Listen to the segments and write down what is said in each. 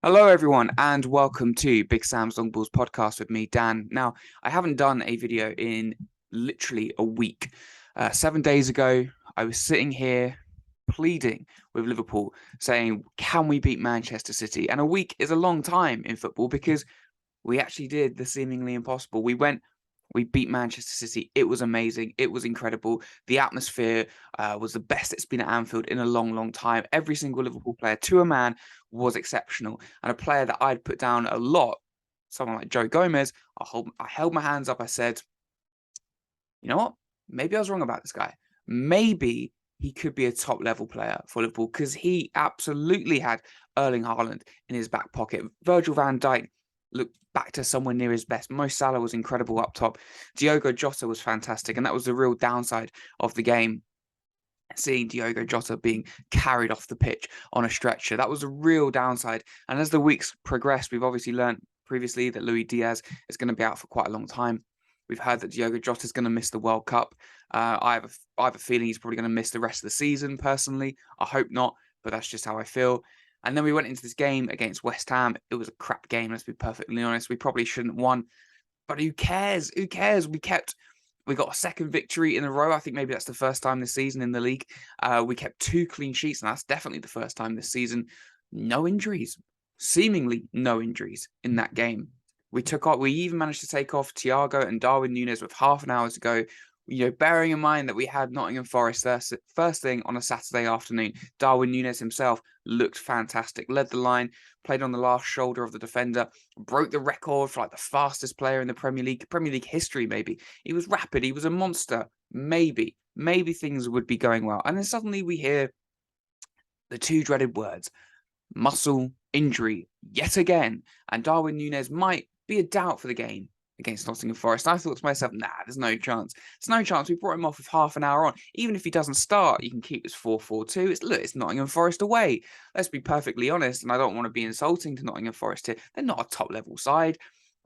Hello, everyone, and welcome to Big Sam's Long Balls podcast with me, Dan. Now, I haven't done a video in literally a week. 7 days ago, I was sitting here pleading with Liverpool, saying, can we beat Manchester City? And a week is a long time in football because we actually did the seemingly impossible. We beat Manchester City. It was amazing. It was incredible. The atmosphere was the best it's been at Anfield in a long, long time. Every single Liverpool player, to a man, was exceptional. And a player that I'd put down a lot, someone like Joe Gomez, I held my hands up. I said, you know what? Maybe I was wrong about this guy. Maybe he could be a top level player for Liverpool because he absolutely had Erling Haaland in his back pocket. Virgil van Dijk looked back to somewhere near his best. Mo Salah was incredible up top. Diogo Jota was fantastic, and that was the real downside of the game. Seeing Diogo Jota being carried off the pitch on a stretcher. That was a real downside. And as the weeks progressed, we've obviously learned previously that Luis Diaz is going to be out for quite a long time. We've heard that Diogo Jota is going to miss the World Cup. I have a feeling he's probably going to miss the rest of the season, personally. I hope not, but that's just how I feel. And then we went into this game against West Ham. It was a crap game, let's be perfectly honest. We probably shouldn't have won. But who cares? Who cares? We got a second victory in a row. I think maybe that's the first time this season in the league. We kept 2 clean sheets, and that's definitely the first time this season. No injuries, seemingly no injuries in that game. We even managed to take off Thiago and Darwin Núñez with half an hour to go. Bearing in mind that we had Nottingham Forest first thing on a Saturday afternoon. Darwin Núñez himself looked fantastic, led the line, played on the last shoulder of the defender, broke the record for like the fastest player in the Premier League history, maybe. He was rapid, he was a monster. Maybe things would be going well. And then suddenly we hear the two dreaded words, muscle injury, yet again. And Darwin Núñez might be a doubt for the game against Nottingham Forest. I thought to myself, nah, there's no chance. There's no chance. We brought him off with half an hour on. Even if he doesn't start, you can keep this 4-4-2. It's Nottingham Forest away. Let's be perfectly honest, and I don't want to be insulting to Nottingham Forest here. They're not a top-level side.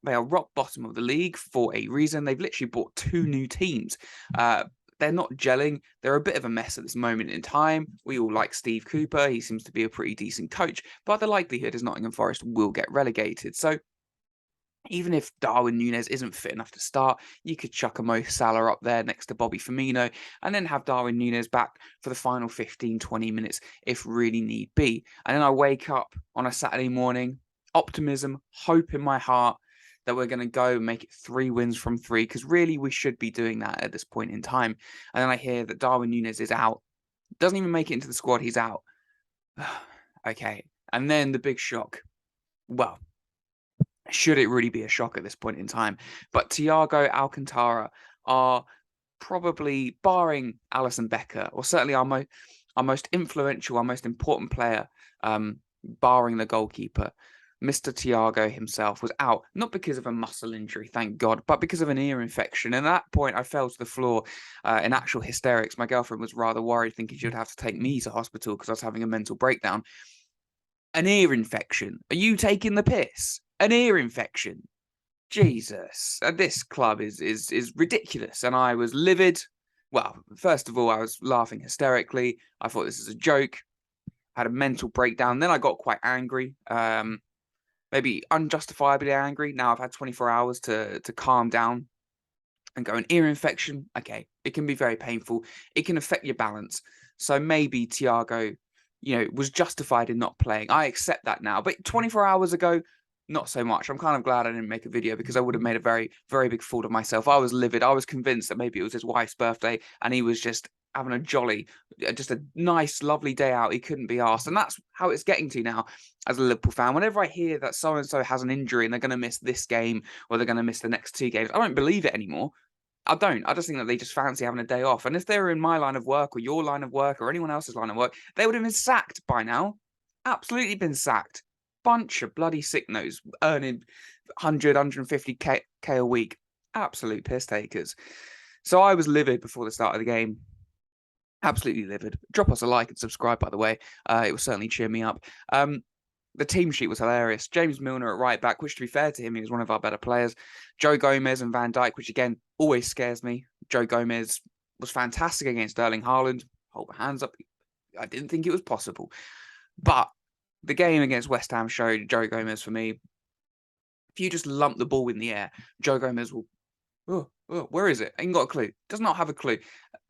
They are rock bottom of the league for a reason. They've literally bought 2 new teams. They're not gelling. They're a bit of a mess at this moment in time. We all like Steve Cooper. He seems to be a pretty decent coach, but the likelihood is Nottingham Forest will get relegated. So even if Darwin Núñez isn't fit enough to start, you could chuck a Mo Salah up there next to Bobby Firmino and then have Darwin Núñez back for the final 15, 20 minutes if really need be. And then I wake up on a Saturday morning, optimism, hope in my heart that we're going to go make it 3 wins from 3, because really we should be doing that at this point in time. And then I hear that Darwin Núñez is out. Doesn't even make it into the squad, he's out. Okay. And then the big shock. Well, should it really be a shock at this point in time? But Thiago Alcantara are probably, barring Alisson Becker, or certainly our most influential, our most important player, barring the goalkeeper, Mr. Thiago himself was out, not because of a muscle injury, thank God, but because of an ear infection. And at that point, I fell to the floor in actual hysterics. My girlfriend was rather worried, thinking she would have to take me to hospital because I was having a mental breakdown. An ear infection? Are you taking the piss? An ear infection? Jesus, this club is ridiculous, and I was livid. Well, first of all, I was laughing hysterically. I thought this is a joke. I had a mental breakdown. Then I got quite angry, maybe unjustifiably angry. Now I've had 24 hours to calm down and go, an ear infection. Okay, it can be very painful. It can affect your balance. So maybe Thiago, was justified in not playing. I accept that now. But 24 hours ago, not so much. I'm kind of glad I didn't make a video because I would have made a very, very big fool of myself. I was livid. I was convinced that maybe it was his wife's birthday and he was just having a jolly, just a nice, lovely day out. He couldn't be asked. And that's how it's getting to now as a Liverpool fan. Whenever I hear that so-and-so has an injury and they're going to miss this game or they're going to miss the next 2 games, I don't believe it anymore. I don't. I just think that they just fancy having a day off. And if they were in my line of work or your line of work or anyone else's line of work, they would have been sacked by now. Absolutely been sacked. Bunch of bloody sick notes earning 100, 150k a week. Absolute piss takers. So I was livid before the start of the game. Absolutely livid. Drop us a like and subscribe, by the way. It will certainly cheer me up. The team sheet was hilarious. James Milner at right back, which, to be fair to him, he was one of our better players. Joe Gomez and Van Dijk, which again always scares me. Joe Gomez was fantastic against Erling Haaland. Hold my hands up. I didn't think it was possible. But The game against West Ham showed Joe Gomez for me. If you just lump the ball in the air, Joe Gomez will, where is it? Ain't got a clue. Does not have a clue.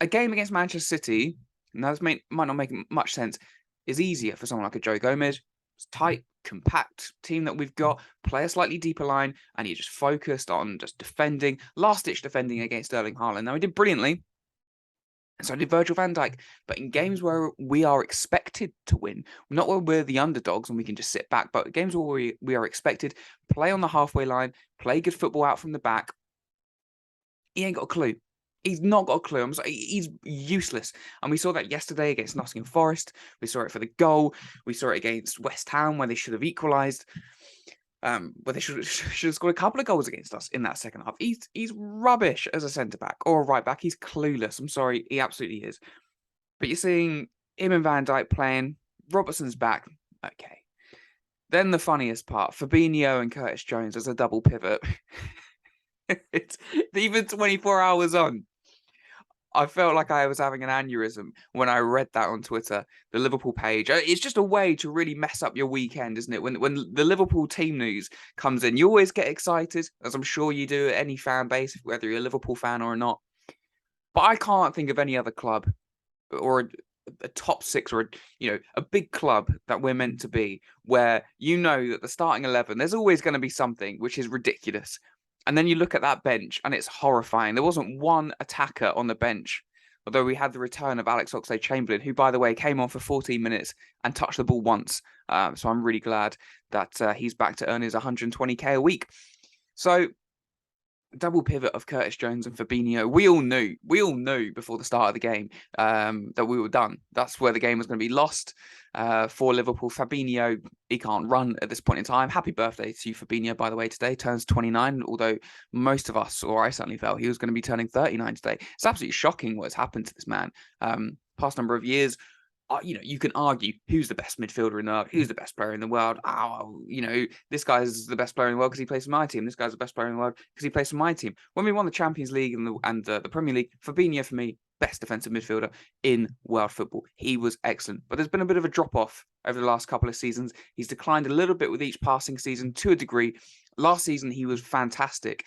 A game against Manchester City, now this might not make much sense, is easier for someone like a Joe Gomez. It's tight, compact team that we've got. Play a slightly deeper line, and you're just focused on just defending, last-ditch defending against Erling Haaland. Now, he did brilliantly. And so did Virgil van Dijk. But in games where we are expected to win, not where we're the underdogs and we can just sit back, but games where we are expected, play on the halfway line, play good football out from the back, he ain't got a clue. He's not got a clue. He's useless. And we saw that yesterday against Nottingham Forest. We saw it for the goal. We saw it against West Ham where they should have equalised. Where they should have scored a couple of goals against us in that second half. He's rubbish as a centre-back or a right-back. He's clueless. I'm sorry. He absolutely is. But you're seeing him and Van Dijk playing. Robertson's back. Okay. Then the funniest part, Fabinho and Curtis Jones as a double pivot. It's even 24 hours on. I felt like I was having an aneurysm when I read that on Twitter, the Liverpool page. It's just a way to really mess up your weekend, isn't it? When the Liverpool team news comes in, you always get excited, as I'm sure you do at any fan base, whether you're a Liverpool fan or not. But I can't think of any other club or a top six or a big club that we're meant to be, where you know that the starting 11, there's always going to be something which is ridiculous. And then you look at that bench and it's horrifying. There wasn't one attacker on the bench, although we had the return of Alex Oxlade-Chamberlain, who, by the way, came on for 14 minutes and touched the ball once. So I'm really glad that he's back to earn his 120k a week. So double pivot of Curtis Jones and Fabinho. We all knew before the start of the game that we were done. That's where the game was going to be lost for Liverpool. Fabinho, he can't run at this point in time. Happy birthday to you, Fabinho, by the way, today. Turns 29, although most of us, or I certainly felt, he was going to be turning 39 today. It's absolutely shocking what has happened to this man. Past number of years, you can argue who's the best midfielder in the world, who's the best player in the world. This guy's the best player in the world because he plays for my team. This guy's the best player in the world because he plays for my team. When we won the Champions League and the Premier League, Fabinho, for me, best defensive midfielder in world football. He was excellent. But there's been a bit of a drop-off over the last couple of seasons. He's declined a little bit with each passing season to a degree. Last season, he was fantastic.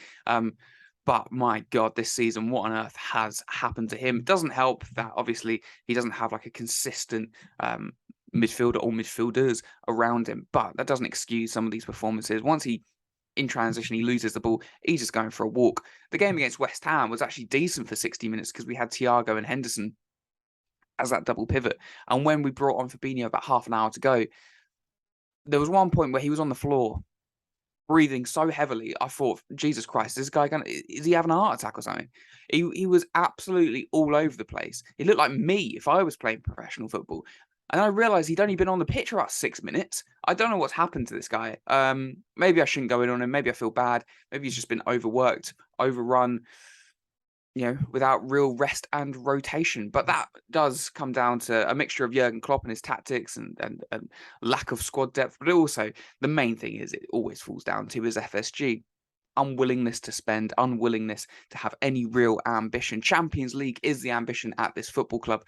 But my God, this season, what on earth has happened to him? It doesn't help that obviously he doesn't have like a consistent midfielder or midfielders around him. But that doesn't excuse some of these performances. Once in transition, he loses the ball, he's just going for a walk. The game against West Ham was actually decent for 60 minutes because we had Thiago and Henderson as that double pivot. And when we brought on Fabinho about half an hour to go, there was one point where he was on the floor breathing so heavily, I thought, Jesus Christ, is he having a heart attack or something? He was absolutely all over the place. He looked like me if I was playing professional football. And I realised he'd only been on the pitch for about 6 minutes. I don't know what's happened to this guy. Maybe I shouldn't go in on him. Maybe I feel bad. Maybe he's just been overworked, overrun, without real rest and rotation. But that does come down to a mixture of Jurgen Klopp and his tactics and lack of squad depth. But also, the main thing is it always falls down to his FSG. Unwillingness to spend, unwillingness to have any real ambition. Champions League is the ambition at this football club.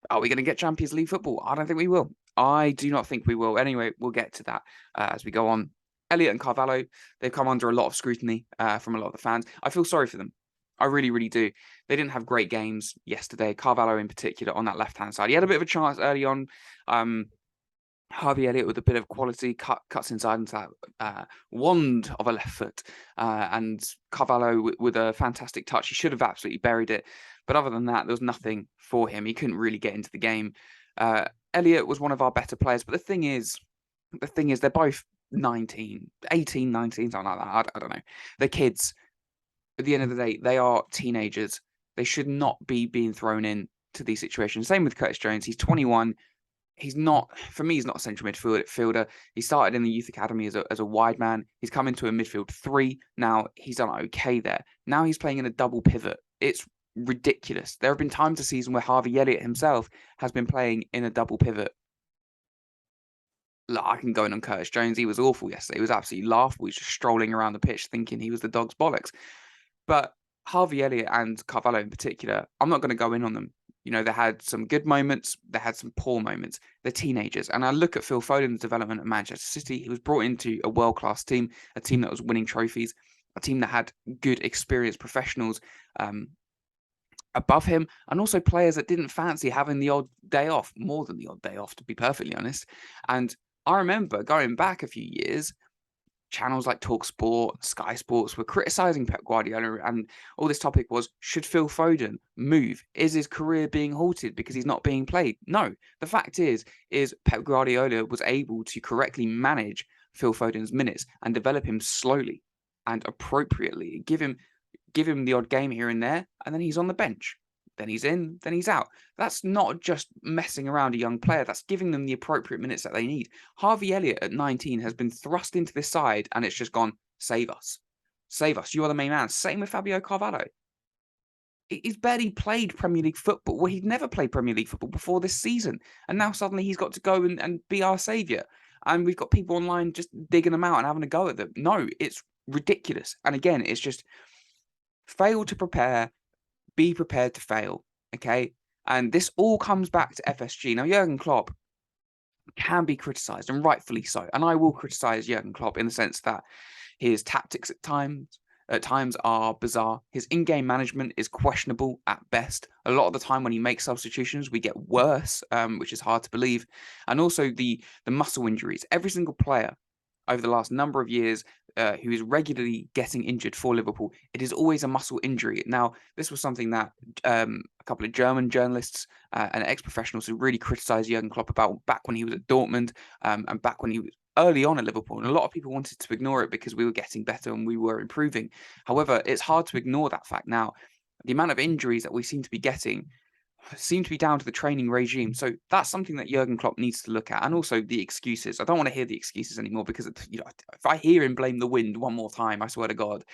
Are we going to get Champions League football? I don't think we will. I do not think we will. Anyway, we'll get to that as we go on. Elliott and Carvalho, they've come under a lot of scrutiny from a lot of the fans. I feel sorry for them. I really, really do. They didn't have great games yesterday. Carvalho in particular on that left-hand side. He had a bit of a chance early on. Harvey Elliott with a bit of quality cuts inside into that wand of a left foot. And Carvalho with a fantastic touch. He should have absolutely buried it. But other than that, there was nothing for him. He couldn't really get into the game. Elliott was one of our better players. But the thing is, they're both 18, 19, something like that. I don't know. They're kids. At the end of the day, they are teenagers. They should not be being thrown in to these situations. Same with Curtis Jones. He's 21. He's not, for me, he's not a central midfielder. He started in the youth academy as a wide man. He's come into a midfield 3. Now, he's done okay there. Now he's playing in a double pivot. It's ridiculous. There have been times this season where Harvey Elliott himself has been playing in a double pivot. Look, I can go in on Curtis Jones. He was awful yesterday. He was absolutely laughable. He was just strolling around the pitch thinking he was the dog's bollocks. But Harvey Elliott and Carvalho in particular, I'm not going to go in on them. You know, they had some good moments, they had some poor moments. They're teenagers. And I look at Phil Foden's development at Manchester City. He was brought into a world-class team, a team that was winning trophies, a team that had good, experienced professionals above him, and also players that didn't fancy having the odd day off, more than the odd day off, to be perfectly honest. And I remember going back a few years, channels like TalkSport, Sky Sports were criticizing Pep Guardiola, and all this topic was, should Phil Foden move? Is his career being halted because he's not being played? No. The fact is Pep Guardiola was able to correctly manage Phil Foden's minutes and develop him slowly and appropriately, give him the odd game here and there, and then he's on the bench. Then he's in, then he's out. That's not just messing around a young player. That's giving them the appropriate minutes that they need. Harvey Elliott at 19 has been thrust into this side, and it's just gone, save us. Save us. You are the main man. Same with Fabio Carvalho. He's barely played Premier League football. Well, he'd never played Premier League football before this season. And now suddenly he's got to go and be our saviour. And we've got people online just digging them out and having a go at them. No, it's ridiculous. And again, it's just fail to prepare, be prepared to fail, okay? And this all comes back to FSG. Now, Jurgen Klopp can be criticised, and rightfully so. And I will criticise Jurgen Klopp in the sense that his tactics at times are bizarre. His in-game management is questionable at best. A lot of the time when he makes substitutions, we get worse, which is hard to believe. And also the muscle injuries. Every single player over the last number of years who is regularly getting injured for Liverpool, it is always a muscle injury. Now, this was something that a couple of German journalists and ex-professionals who really criticised Jurgen Klopp about back when he was at Dortmund and back when he was early on at Liverpool. And a lot of people wanted to ignore it because we were getting better and we were improving. However, it's hard to ignore that fact now. The amount of injuries that we seem to be getting seem to be down to the training regime. So that's something that Jurgen Klopp needs to look at. And also the excuses. I don't want to hear the excuses anymore because, if I hear him blame the wind one more time, I swear to God.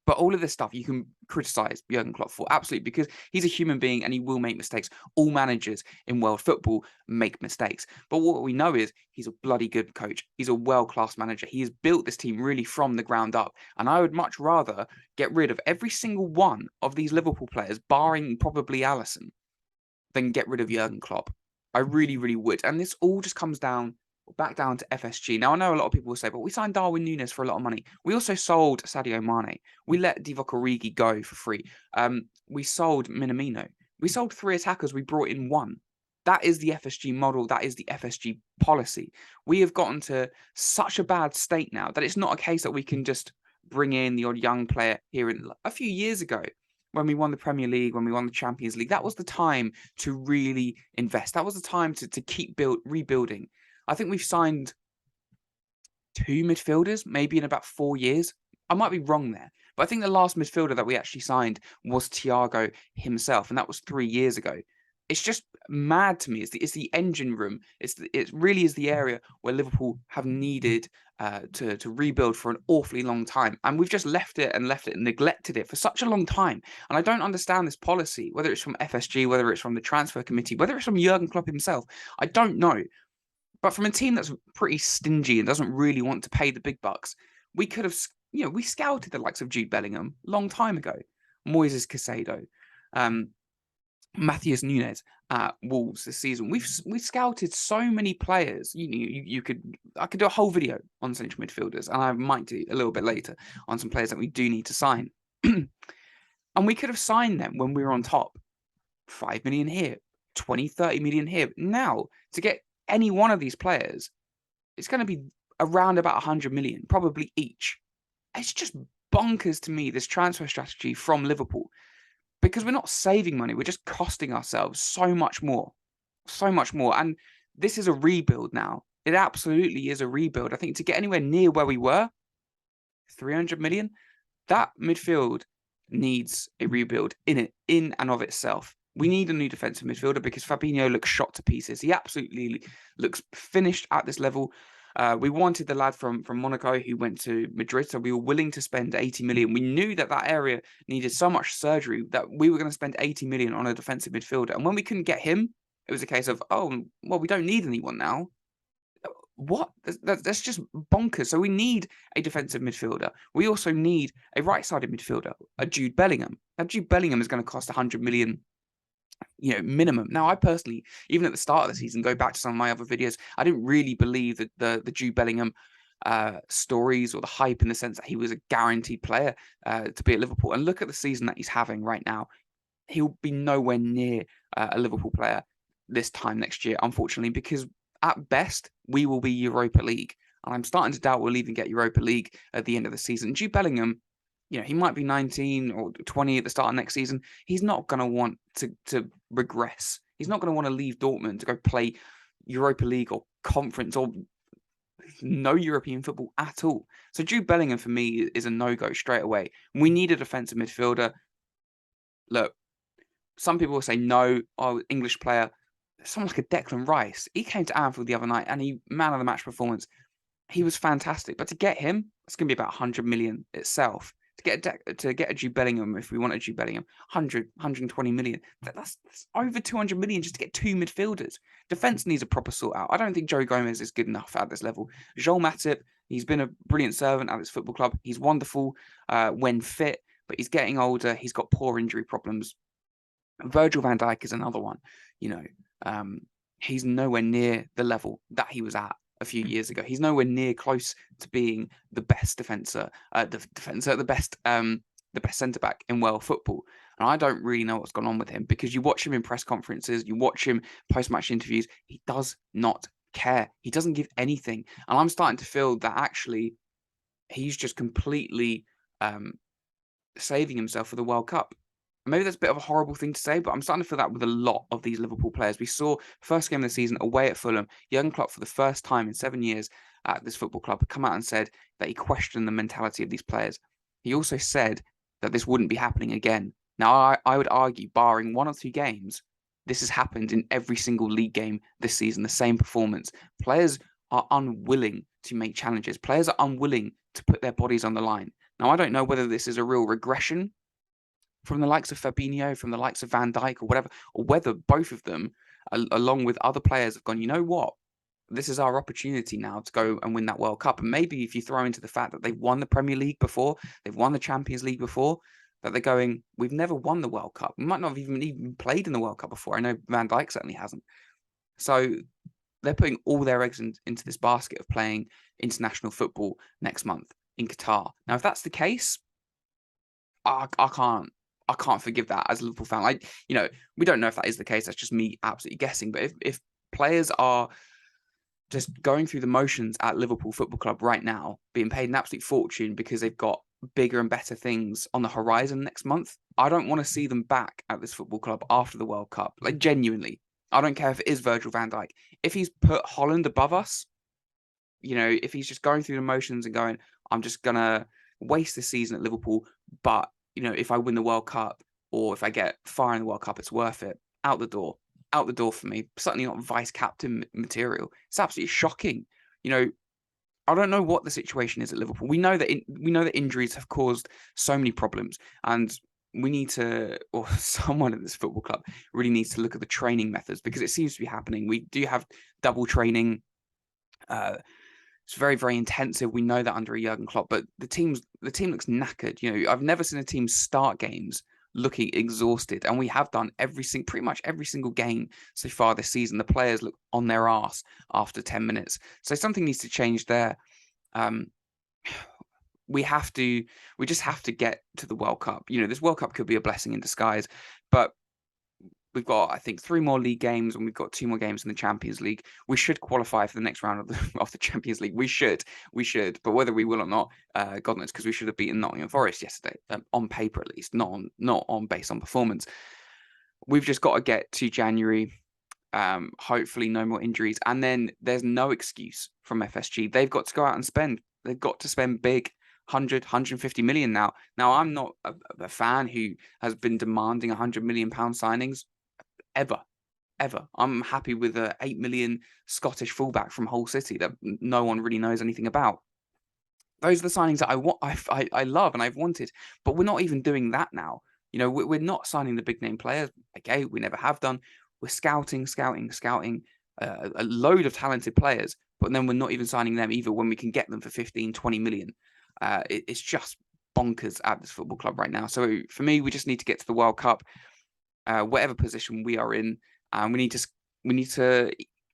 But all of this stuff you can criticize Jurgen Klopp for, absolutely, because he's a human being and he will make mistakes. All managers in world football make mistakes. But what we know is he's a bloody good coach. He's a world-class manager. He has built this team really from the ground up. And I would much rather get rid of every single one of these Liverpool players, barring probably Alisson, than get rid of Jurgen Klopp. I really, really would. And this all just comes back down to FSG. Now, I know a lot of people will say, but we signed Darwin Núñez for a lot of money. We also sold Sadio Mane. We let Divock Origi go for free. We sold Minamino. We sold 3 attackers. We brought in 1. That is the FSG model. That is the FSG policy. We have gotten to such a bad state now that it's not a case that we can just bring in the odd young player here. A few years ago, when we won the Premier League, when we won the Champions League, that was the time to really invest. That was the time to keep rebuilding. I think we've signed 2 midfielders, maybe in about 4 years. I might be wrong there, but I think the last midfielder that we actually signed was Thiago himself, and that was 3 years ago. It's just mad to me. It's the engine room. It really is the area where Liverpool have needed to rebuild for an awfully long time, and we've just left it and neglected it for such a long time. And I don't understand this policy, whether it's from FSG, whether it's from the transfer committee, whether it's from Jurgen Klopp himself. I don't know. But from a team that's pretty stingy and doesn't really want to pay the big bucks, we could have, we scouted the likes of Jude Bellingham a long time ago, Moises Caicedo, Matheus Nunes at Wolves this season. We've scouted so many players. I could do a whole video on central midfielders, and I might do a little bit later on some players that we do need to sign. And we could have signed them when we were on top. 5 million here, 20, 30 million here. Now, to get any one of these players, it's going to be around about 100 million, probably each. It's just bonkers to me, this transfer strategy from Liverpool, because we're not saving money. We're just costing ourselves so much more. And this is a rebuild now. It absolutely is a rebuild. I think to get anywhere near where we were, 300 million, that midfield needs a rebuild in and of itself. We need a new defensive midfielder because Fabinho looks shot to pieces. He absolutely looks finished at this level. We wanted the lad from Monaco who went to Madrid, so we were willing to spend 80 million. We knew that area needed so much surgery that we were going to spend 80 million on a defensive midfielder. And when we couldn't get him, it was a case of, oh, well, we don't need anyone now. What? That's just bonkers. So we need a defensive midfielder. We also need a right-sided midfielder, a Jude Bellingham. Now, Jude Bellingham is going to cost 100 million, minimum. Now, I personally, even at the start of the season, go back to some of my other videos, I didn't really believe that the Jude Bellingham stories or the hype in the sense that he was a guaranteed player to be at Liverpool. And look at the season that he's having right now. He'll be nowhere near a Liverpool player this time next year, unfortunately, because at best we will be Europa League, and I'm starting to doubt we'll even get Europa League at the end of the season. Jude Bellingham, he might be 19 or 20 at the start of next season. He's not going to want to regress. He's not going to want to leave Dortmund to go play Europa League or Conference or no European football at all. So Jude Bellingham for me is a no-go straight away. We need a defensive midfielder. Look, some people will say no, English player. Someone like a Declan Rice. He came to Anfield the other night and he man of the match performance. He was fantastic. But to get him, it's going to be about 100 million itself. To get a Jude Bellingham, if we want a Jude Bellingham, 120 million. That's over 200 million just to get two midfielders. Defence needs a proper sort out. I don't think Joe Gomez is good enough at this level. Joel Matip, he's been a brilliant servant at this football club. He's wonderful when fit, but he's getting older. He's got poor injury problems. Virgil van Dijk is another one. He's nowhere near the level that he was at a few years ago. He's nowhere near close to being the best the best centre back in world football. And I don't really know what's gone on with him, because you watch him in press conferences, you watch him post-match interviews. He does not care. He doesn't give anything. And I'm starting to feel that actually he's just completely saving himself for the World Cup. Maybe that's a bit of a horrible thing to say, but I'm starting to feel that with a lot of these Liverpool players. We saw first game of the season away at Fulham, Jurgen Klopp for the first time in 7 years at this football club come out and said that he questioned the mentality of these players. He also said that this wouldn't be happening again. Now, I would argue, barring 1 or 2 games, this has happened in every single league game this season, the same performance. Players are unwilling to make challenges. Players are unwilling to put their bodies on the line. Now, I don't know whether this is a real regression from the likes of Fabinho, from the likes of Van Dijk or whatever, or whether both of them, along with other players, have gone, you know what? This is our opportunity now to go and win that World Cup. And maybe if you throw into the fact that they've won the Premier League before, they've won the Champions League before, that they're going, we've never won the World Cup. We might not have even played in the World Cup before. I know Van Dijk certainly hasn't. So they're putting all their eggs into this basket of playing international football next month in Qatar. Now, if that's the case, I can't forgive that as a Liverpool fan. We don't know if that is the case. That's just me absolutely guessing. But if players are just going through the motions at Liverpool Football Club right now, being paid an absolute fortune because they've got bigger and better things on the horizon next month, I don't want to see them back at this football club after the World Cup. Like, genuinely. I don't care if it is Virgil van Dijk. If he's put Holland above us, if he's just going through the motions and going, I'm just going to waste the season at Liverpool, but if I win the World Cup or if I get far in the World Cup, it's worth it. Out the door for me. Certainly not vice captain material. It's absolutely shocking. I don't know what the situation is at Liverpool. We know that injuries have caused so many problems, and we need to, or someone at this football club really needs to look at the training methods, because it seems to be happening. We do have double training. It's very, very intensive. We know that under a Jurgen Klopp, but the team looks knackered. I've never seen a team start games looking exhausted, and we have done pretty much every single game so far this season. The players look on their arse after 10 minutes. So something needs to change there. We just have to get to the World Cup. This World Cup could be a blessing in disguise, but we've got, I think, 3 more league games, and we've got 2 more games in the Champions League. We should qualify for the next round of the Champions League. We should. But whether we will or not, God knows, because we should have beaten Nottingham Forest yesterday, on paper at least, not on based on performance. We've just got to get to January. Hopefully, no more injuries, and then there's no excuse from FSG. They've got to go out and spend. They've got to spend big. 150 million now. Now, I'm not a fan who has been demanding 100 million pound signings. Ever. I'm happy with a 8 million Scottish fullback from Hull City that no one really knows anything about. Those are the signings that I love and I've wanted, but we're not even doing that now. We're not signing the big name players. Okay, we never have done. We're scouting. a load of talented players, but then we're not even signing them either when we can get them for 15, 20 million. It's just bonkers at this football club right now. So for me, we just need to get to the World Cup, whatever position we are in, and we need to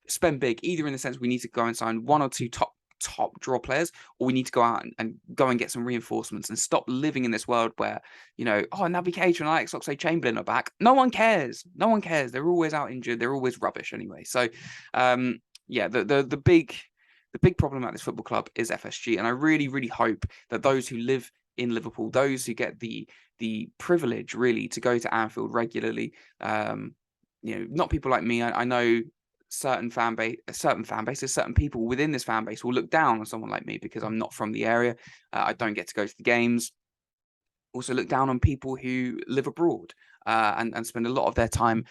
spend big, either in the sense we need to go and sign one or two top draw players, or we need to go out and go and get some reinforcements and stop living in this world where, Naby Keita and Alex Oxlade-Chamberlain are back. No one cares. No one cares. They're always out injured. They're always rubbish anyway. So, the big problem at this football club is FSG, and I really, really hope that those who live in Liverpool, those who get the privilege really to go to Anfield regularly, not people like me. I know certain fan bases, certain people within this fan base will look down on someone like me because I'm not from the area. I don't get to go to the games. Also look down on people who live abroad and spend a lot of their time,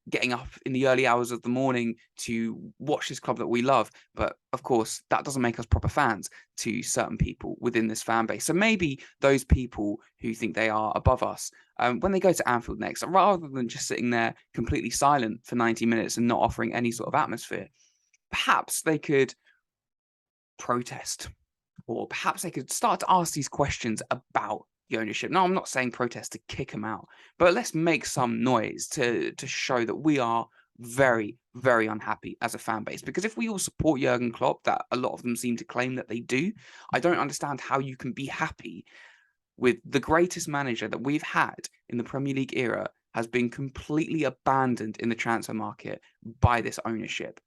getting up in the early hours of the morning to watch this club that we love. But of course, that doesn't make us proper fans to certain people within this fan base. So maybe those people who think they are above us, when they go to Anfield next, rather than just sitting there completely silent for 90 minutes and not offering any sort of atmosphere, perhaps they could protest, or perhaps they could start to ask these questions about the ownership. No, I'm not saying protest to kick them out, but let's make some noise to show that we are very, very unhappy as a fan base. Because if we all support Jurgen Klopp, that a lot of them seem to claim that they do, I don't understand how you can be happy with the greatest manager that we've had in the Premier League era has been completely abandoned in the transfer market by this ownership.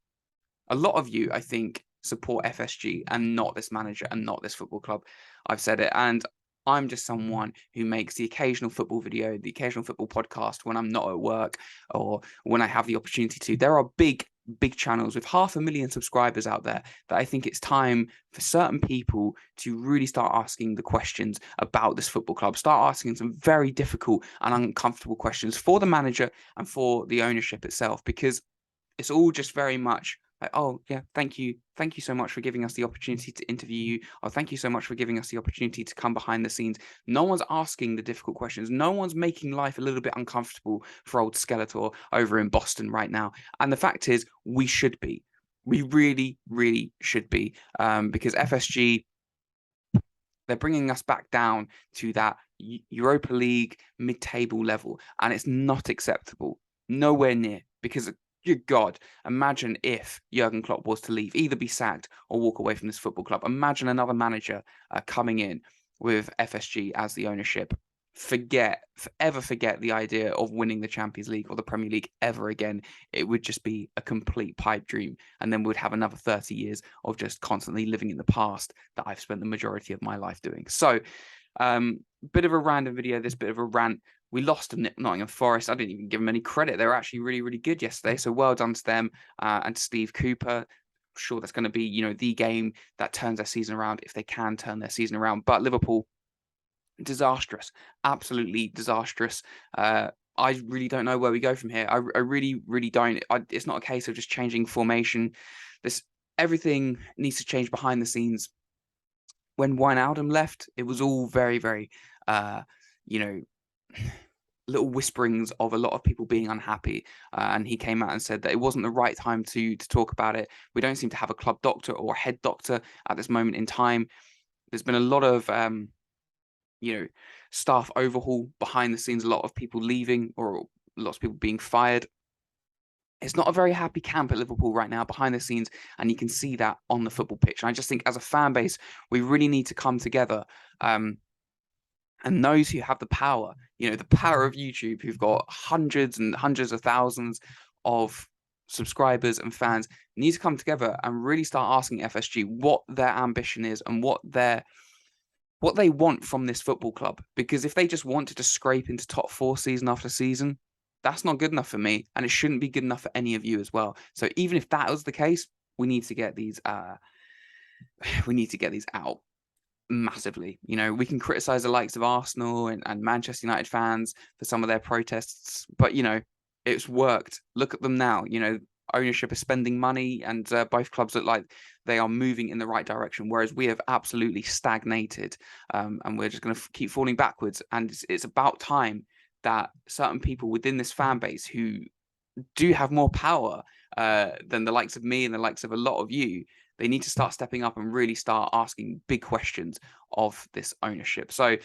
A lot of you, I think, support FSG and not this manager and not this football club. I've said it, and I'm just someone who makes the occasional football video, the occasional football podcast when I'm not at work or when I have the opportunity to. There are big channels with 500,000 subscribers out there that I think it's time for certain people to really start asking the questions about this football club, start asking some very difficult and uncomfortable questions for the manager and for the ownership itself, because it's all just very much like, oh yeah, thank you so much for giving us the opportunity to interview you. Oh, thank you so much for giving us the opportunity to come behind the scenes. No one's asking the difficult questions. No one's making life a little bit uncomfortable for old Skeletor over in Boston right now. And the fact is, we should be. We really, really should be, because FSG, they're bringing us back down to that Europa League mid-table level, and it's not acceptable. Nowhere near, because good God, imagine if Jurgen Klopp was to leave, either be sacked or walk away from this football club. Imagine another manager coming in with FSG as the ownership. Forever forget the idea of winning the Champions League or the Premier League ever again. It would just be a complete pipe dream. And then we'd have another 30 years of just constantly living in the past that I've spent the majority of my life doing. So, bit of a random video, this bit of a rant. We lost to Nottingham Forest. I didn't even give them any credit. They were actually really, really good yesterday. So well done to them and to Steve Cooper. I'm sure that's going to be, the game that turns their season around, if they can turn their season around. But Liverpool, disastrous, absolutely disastrous. I really don't know where we go from here. I really, really don't. It's not a case of just changing formation. Everything needs to change behind the scenes. When Wijnaldum left, it was all very, very, little whisperings of a lot of people being unhappy, and he came out and said that it wasn't the right time to talk about it. We don't seem to have a club doctor or a head doctor at this moment in time. There's been a lot of staff overhaul behind the scenes, a lot of people leaving or lots of people being fired. It's not a very happy camp at Liverpool right now behind the scenes, and you can see that on the football pitch. And I just think as a fan base, we really need to come together. And those who have the power, the power of YouTube, who've got hundreds and hundreds of thousands of subscribers and fans, need to come together and really start asking FSG what their ambition is and what they want from this football club. Because if they just wanted to scrape into top 4 season after season, that's not good enough for me, and it shouldn't be good enough for any of you as well. So even if that was the case, we need to get these out massively. We can criticize the likes of Arsenal and Manchester United fans for some of their protests, but it's worked. Look at them now. Ownership is spending money, and both clubs look like they are moving in the right direction, whereas we have absolutely stagnated, and we're just going to keep falling backwards. And it's about time that certain people within this fan base who do have more power then the likes of me and the likes of a lot of you, they need to start stepping up and really start asking big questions of this ownership. So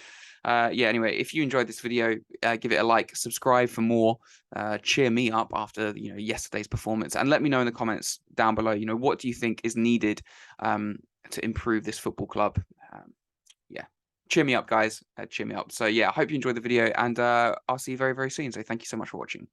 yeah, anyway, if you enjoyed this video, give it a like, subscribe for more, cheer me up after yesterday's performance, and let me know in the comments down below, what do you think is needed to improve this football club. Yeah, cheer me up, guys. Cheer me up. So yeah, I hope you enjoyed the video, and I'll see you very, very soon. So thank you so much for watching.